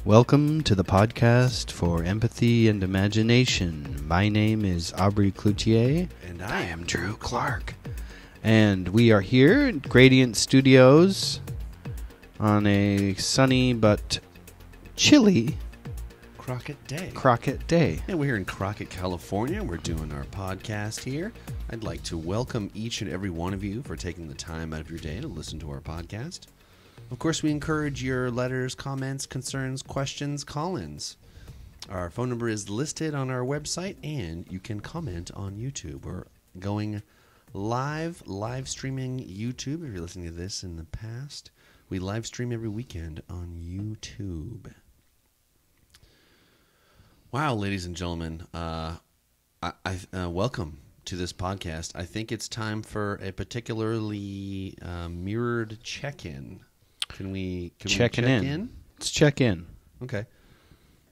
Welcome to the podcast for empathy and imagination. My name is Aubrey Cloutier. And I am Drew Clark. And we are here at Gradient Studios on a sunny but chilly Crockett Day. Yeah, we're here in Crockett, California. We're doing our podcast here. I'd like to welcome each and every one of you for taking the time out of your day to listen to our podcast. Of course, we encourage your letters, comments, concerns, questions, call-ins. Our phone number is listed on our website, and you can comment on YouTube. We're going live streaming YouTube. If you're listening to this in the past, we live stream every weekend on YouTube. Wow, ladies and gentlemen, welcome to this podcast. I think it's time for a particularly mirrored check-in. Can we check in? Let's check in. Okay.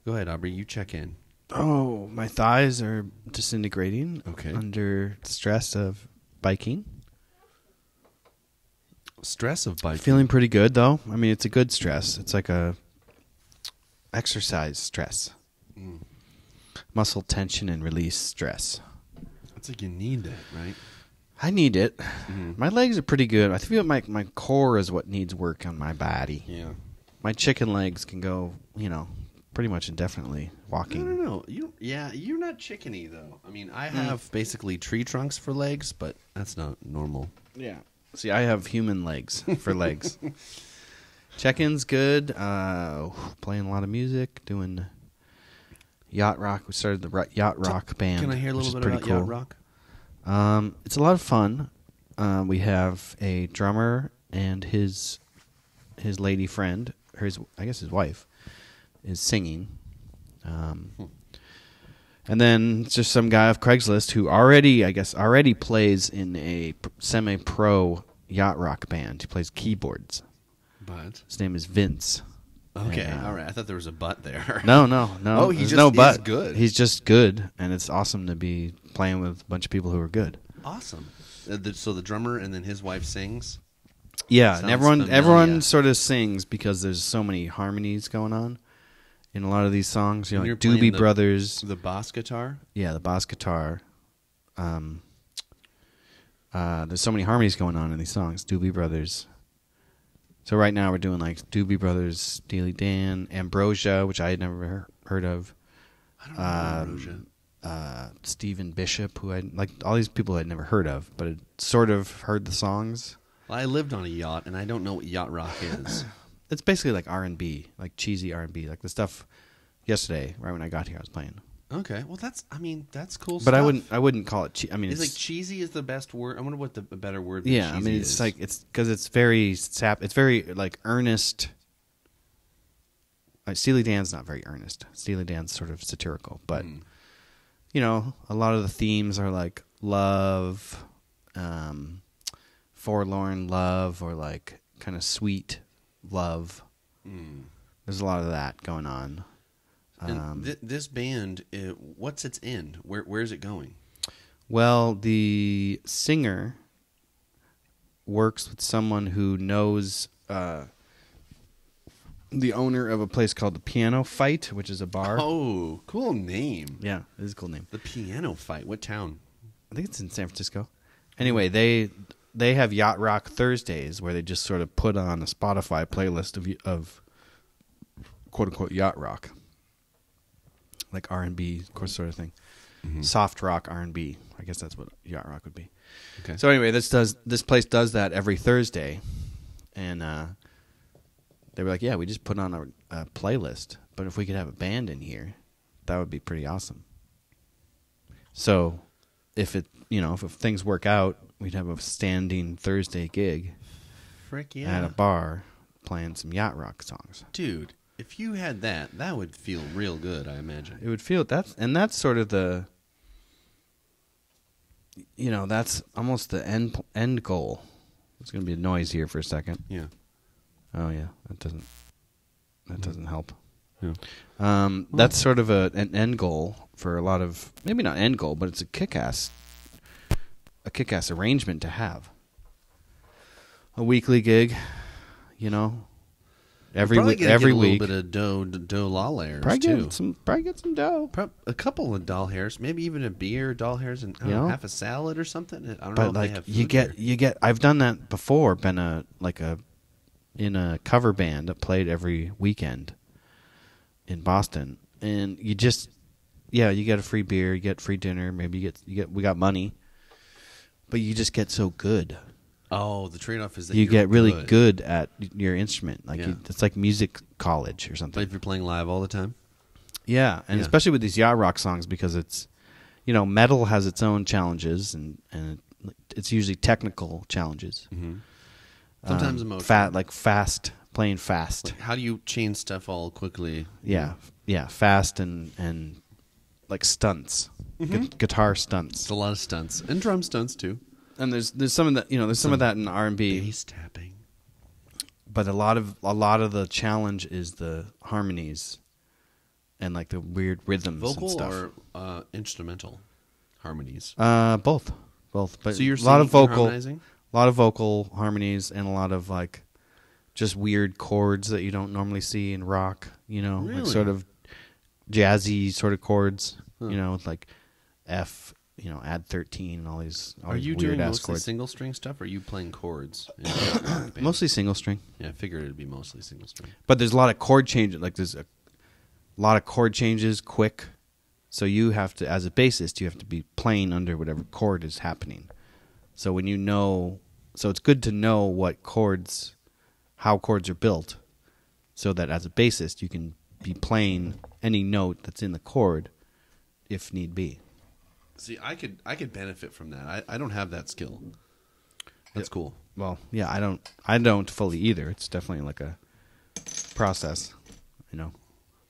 Go ahead, Aubrey. You check in. Oh, my thighs are disintegrating under stress of biking. Stress of biking? Feeling pretty good, though. I mean, it's a good stress. It's like a exercise stress. Muscle tension and release stress. It's like you need it, right? I need it. Mm-hmm. My legs are pretty good. I feel like my core is what needs work on my body. Yeah. My chicken legs can go, pretty much indefinitely walking. No. You're not chickeny, though. I mean, I have basically tree trunks for legs, but that's not normal. Yeah. See, I have human legs for legs. Check-in's good. Playing a lot of music, doing Yacht Rock. We started the Yacht Rock band. Can I hear a little bit about cool. Yacht Rock? It's a lot of fun. We have a drummer and his lady friend, his wife, is singing. And then it's just some guy off Craigslist who already plays in a semi-pro Yacht Rock band. He plays keyboards. But his name is Vince. Okay, all right. I thought there was a but there. No. Oh, There's no but. Is good. He's just good, and it's awesome to be playing with a bunch of people who are good. Awesome. So the drummer and then his wife sings? Yeah, Sounds and everyone sort of sings because there's so many harmonies going on in a lot of these songs. Like Doobie Brothers. The bass guitar? Yeah, the bass guitar. There's so many harmonies going on in these songs. Doobie Brothers. So right now we're doing like Doobie Brothers, Steely Dan, Ambrosia, which I had never heard of. I don't know Ambrosia. Stephen Bishop, who all these people I'd never heard of, but I'd sort of heard the songs. Well, I lived on a yacht, and I don't know what yacht rock is. It's basically like R&B, like cheesy R&B, like the stuff yesterday, right when I got here, I was playing. Okay, well that's cool. But stuff. I wouldn't call it. It's like cheesy is the best word. I wonder what the better word. Than yeah, cheesy I mean is. it's because it's very It's very like earnest. Steely Dan's not very earnest. Steely Dan's sort of satirical, but a lot of the themes are like love, forlorn love, or like kind of sweet love. There's a lot of that going on. And this band, what's its end? Where is it going? Well, the singer works with someone who knows the owner of a place called the Piano Fight, which is a bar. Oh, cool name. Yeah, it is a cool name. The Piano Fight. What town? I think it's in San Francisco. Anyway, they have Yacht Rock Thursdays where they just sort of put on a Spotify playlist of quote-unquote yacht rock. Like R&B, of course, sort of thing. Soft rock R&B. I guess that's what yacht rock would be. Okay. So anyway, this place does that every Thursday, and they were like, "Yeah, we just put on a playlist, but if we could have a band in here, that would be pretty awesome." So, if things work out, we'd have a standing Thursday gig. Frick yeah! At a bar playing some yacht rock songs, dude. If you had that would feel real good, I imagine. It would feel that's sort of the, that's almost the end goal. There's going to be a noise here for a second. Yeah. Oh yeah, that doesn't help. Yeah. That's sort of an end goal for a lot of, maybe not end goal, but it's a kick-ass arrangement to have. A weekly gig, every Probably week. gonna Every get a week, little bit of dough law layers probably too. get some dough. A couple of doll hairs, maybe even a beer, doll hairs, and I don't know, half a salad or something. I don't know But if like they have food you here. get. I've done that before. Been in a cover band that played every weekend in Boston, and you just you get a free beer, you get free dinner, maybe you get we got money, but you just get so good. Oh, the trade-off is that You you're get really good at your instrument. Like Yeah. it's like music college or something. But if you're playing live all the time, Yeah, and Yeah. especially with these yacht rock songs because it's, metal has its own challenges and it's usually technical challenges. sometimes emotional. Fast, playing fast. Like, how do you change stuff all quickly? Yeah, fast and like stunts, guitar stunts. It's a lot of stunts and drum stunts too. And there's some of that there's some of that in R&B, Bass tapping. but a lot of the challenge is the harmonies and like the weird rhythms and Vocal stuff. or instrumental harmonies. Both. But So you're a lot of singing and vocal, harmonizing? a lot of vocal harmonies, and a lot of like just weird chords that you don't normally see in rock. Like Really? sort of jazzy sort of chords. With like F. Add 13 and all these. Are you weird doing ass mostly chords. single string stuff, or are you playing chords? Mostly single string, Yeah, I figured it'd be mostly single string. but there's a lot of chord changes. Like there's a lot of chord changes quick, so you have to, as a bassist, you have to be playing under whatever chord is happening. So when so it's good to know how chords are built, so that as a bassist you can be playing any note that's in the chord, if need be. See, I could benefit from that. I don't have that skill. That's cool. Well, yeah, I don't fully either. It's definitely like a process,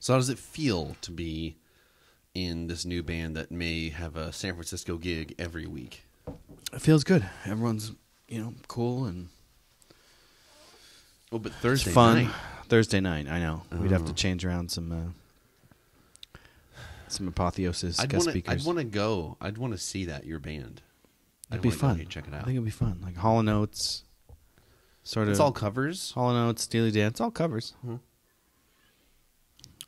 So how does it feel to be in this new band that may have a San Francisco gig every week? It feels good. Everyone's, cool and Oh, but Thursday fun. night. Thursday night, I know. We'd have to Oh. change around some Apotheosis guest speakers. I'd want to go. I'd want to see that, your band. It'd be fun. Check it I out. think it'd be fun. Like Hall & Oates, sort of. It's all covers. Hall & Oates, Steely Dan. It's all covers. Mhm.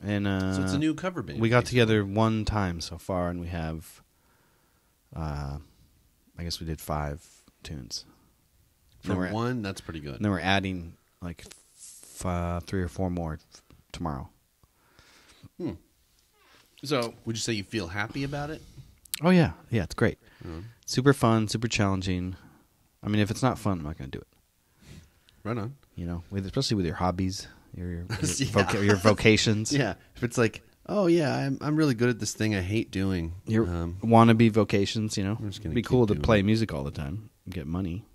And So it's a new cover band. we got basically. together one time so far, and we have, I guess we did 5 tunes. For Then we're- one, that's pretty good. And then we're adding like 3 or 4 more tomorrow. Hmm. So, Would you say you feel happy about it? oh yeah, it's great. Mhm. Super fun, super challenging. I mean, if it's not fun, I'm not going to do it. Right on. Especially with your hobbies, your Yeah. your vocations. Yeah. If it's like, oh yeah, I'm really good at this thing I hate doing. Your wannabe vocations, just gonna It'd be keep cool to doing play it. music all the time and get money.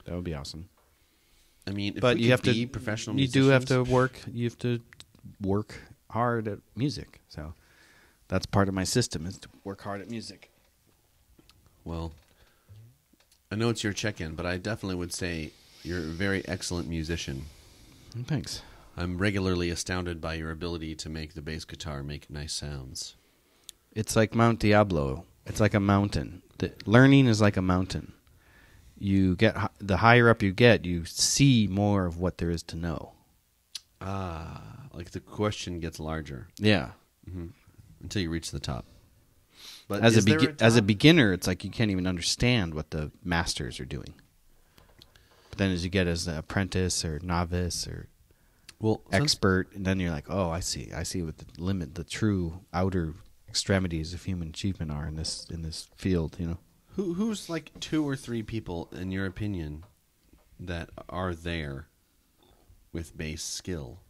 That would be awesome. I mean, if But we you have could to be professional You musicians, do have to work. You have to work hard at music. So that's part of my system is to work hard at music. Well, I know it's your check-in, but I definitely would say you're a very excellent musician. Thanks. I'm regularly astounded by your ability to make the bass guitar make nice sounds. It's like Mount Diablo. It's like a mountain. Learning is like a mountain. The higher up you get, you see more of what there is to know. Like the question gets larger Yeah. until you reach the top. But As is there as a top? beginner, it's like you can't even understand what the masters are doing. But then as you get as an apprentice or novice or well, expert, and then you're like, oh, I see what the true outer extremities of human achievement are in this field, who's like 2 or 3 people in your opinion that are there with bass skill?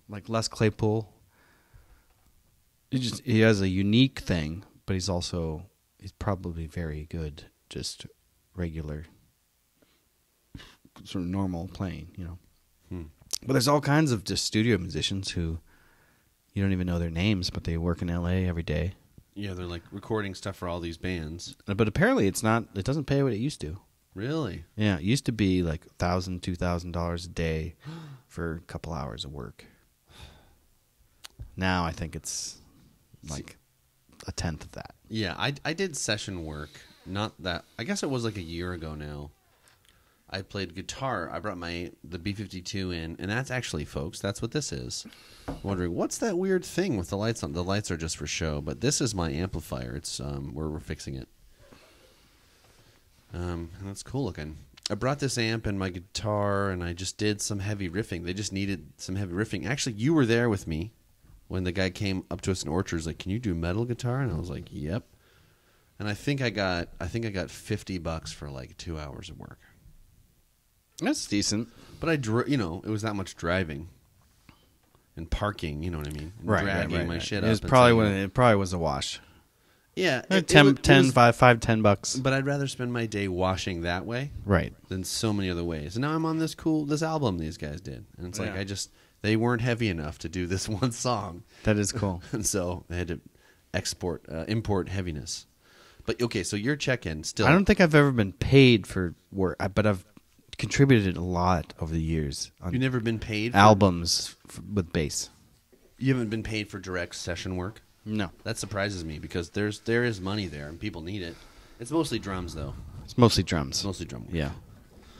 Like Les Claypool. He has a unique thing, but he's probably very good, just regular, sort of normal playing, But there's all kinds of just studio musicians who you don't even know their names, but they work in LA every day. Yeah, they're like recording stuff for all these bands. But apparently it doesn't pay what it used to. Really? Yeah, it used to be like $1,000, $2,000 a day for a couple hours of work. Now I think it's like a tenth of that. Yeah, I did session work. Not that. I guess it was like a year ago now. I played guitar. I brought the B-52 in, and that's actually, folks, that's what this is. Wondering, what's that weird thing with the lights on? The lights are just for show, but this is my amplifier. It's where we're fixing it. And that's cool looking. I brought this amp and my guitar, and I just did some heavy riffing. They just needed some heavy riffing. Actually, you were there with me when the guy came up to us in Orchards, like, "Can you do metal guitar?" And I was like, "Yep." And I think I got $50 for like 2 hours of work. That's decent. But it was that much driving and parking. You know what I mean? And dragging my shit up. It probably was a wash. Yeah, $10. But I'd rather spend my day washing that way, Right, than so many other ways. And now I'm on this album these guys did, and it's like they weren't heavy enough to do this one song. That is cool. And so I had to import heaviness. But okay, so your check-in still. I don't think I've ever been paid for work, but I've contributed a lot over the years. You've never been paid for albums with bass. You haven't been paid for direct session work? No, that surprises me because there is money there and people need it. It's mostly drums though. It's mostly drums. It's mostly drum work. Yeah,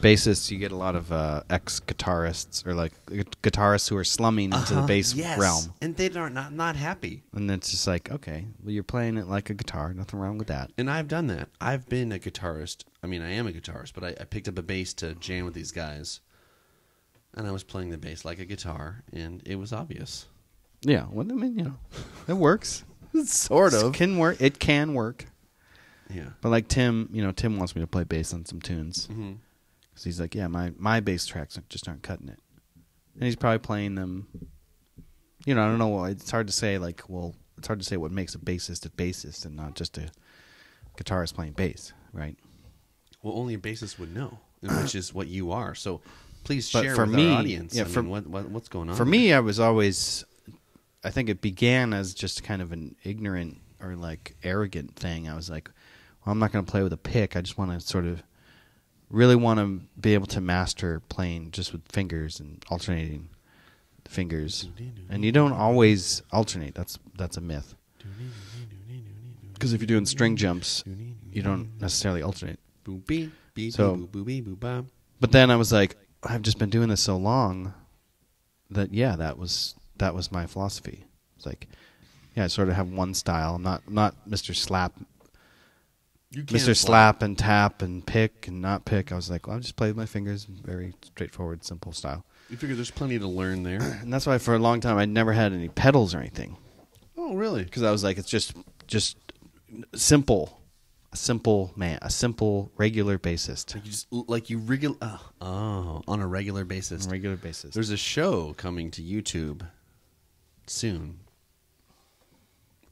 bassists. You get a lot of ex-guitarists or like guitarists who are slumming into the bass realm, and they are not happy. And it's just like, okay, well, you're playing it like a guitar. Nothing wrong with that. And I've done that. I've been a guitarist. I mean, I am a guitarist, but I picked up a bass to jam with these guys, and I was playing the bass like a guitar, and it was obvious. Yeah, well, I mean, it works. Sort of. It can work. Yeah. But like Tim wants me to play bass on some tunes. Mm-hmm. Because he's like, yeah, my bass tracks just aren't cutting it. And he's probably playing them. I don't know. It's hard to say, it's hard to say what makes a bassist and not just a guitarist playing bass, right? Well, only a bassist would know, which is what you are. So please share with our audience. Yeah, what's going on? For me, I was always, I think it began as just kind of an ignorant or like arrogant thing. I was like, well, I'm not going to play with a pick. I just want to sort of really want to be able to master playing just with fingers and alternating fingers. And you don't always alternate. That's a myth. Because if you're doing string jumps, you don't necessarily alternate. So, but then I was like, I've just been doing this so long that that was my philosophy. It's like, I sort of have one style. I'm not Mr. Slap. Mr. Slap and tap and pick and not pick. I was like, well, I'll just play with my fingers. Very straightforward, simple style. You figure there's plenty to learn there. And that's why for a long time I never had any pedals or anything. Oh, really? Because I was like, it's just simple. A simple regular bassist. On a regular basis. On a regular basis. There's a show coming to YouTube soon.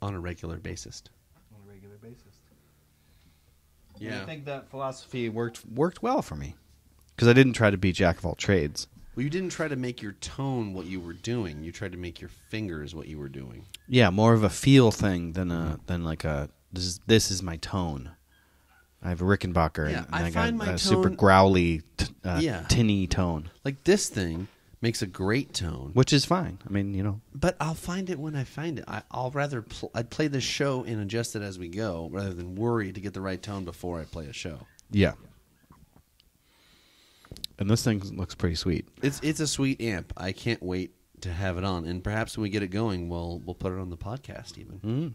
On a regular basis. On a regular basis. Yeah. And I think that philosophy worked well for me. Because I didn't try to be jack of all trades. Well, you didn't try to make your tone what you were doing. You tried to make your fingers what you were doing. Yeah, more of a feel thing than like a this is my tone. I have a Rickenbacker and I got a super growly, tinny tone. Like this thing makes a great tone, which is fine. I mean, But I'll find it when I find it. I'd play the show and adjust it as we go, rather than worry to get the right tone before I play a show. Yeah. And this thing looks pretty sweet. It's a sweet amp. I can't wait to have it on, and perhaps when we get it going, we'll put it on the podcast even. Mm.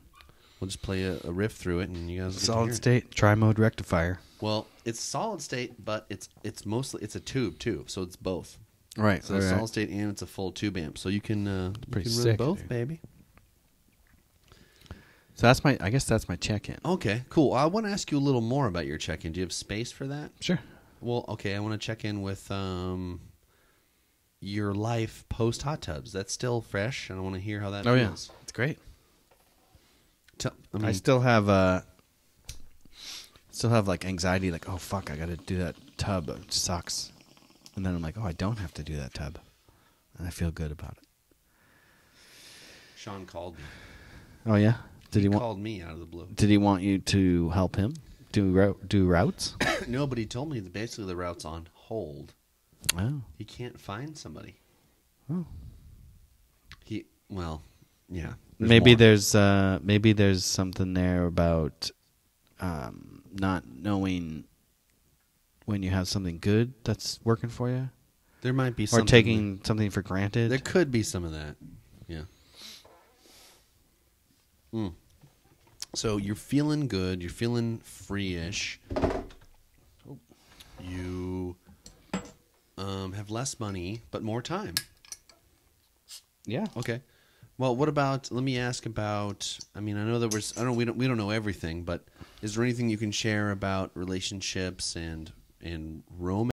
We'll just play a riff through it, and you guys solid state tri-mode rectifier. Well, it's solid state, but it's mostly a tube too, so it's both. Right. So it's solid state and it's a full tube amp, so you can run both, dude. Baby. So I guess that's my check-in. Okay, cool. I want to ask you a little more about your check-in. Do you have space for that? Sure. Well, okay. I want to check in with your life post hot tubs. That's still fresh, and I want to hear how that feels. Yeah, it's great. I still have like anxiety, like, oh fuck, I got to do that tub. It sucks. And then I'm like, oh, I don't have to do that tub, and I feel good about it. Sean called me. Oh yeah, he called me out of the blue. Did he want you to help him do routes? No, but he told me that basically the route's on hold. Oh, he can't find somebody. Oh, yeah. Maybe there's something there about not knowing when you have something good that's working for you, There might be or something. taking something for granted. There could be some of that. Yeah. So you're feeling good. You're feeling free-ish. You have less money, but more time. Yeah. Okay. Well, what about? Let me ask about. I mean, I know there was. We don't know everything, but is there anything you can share about relationships and romance?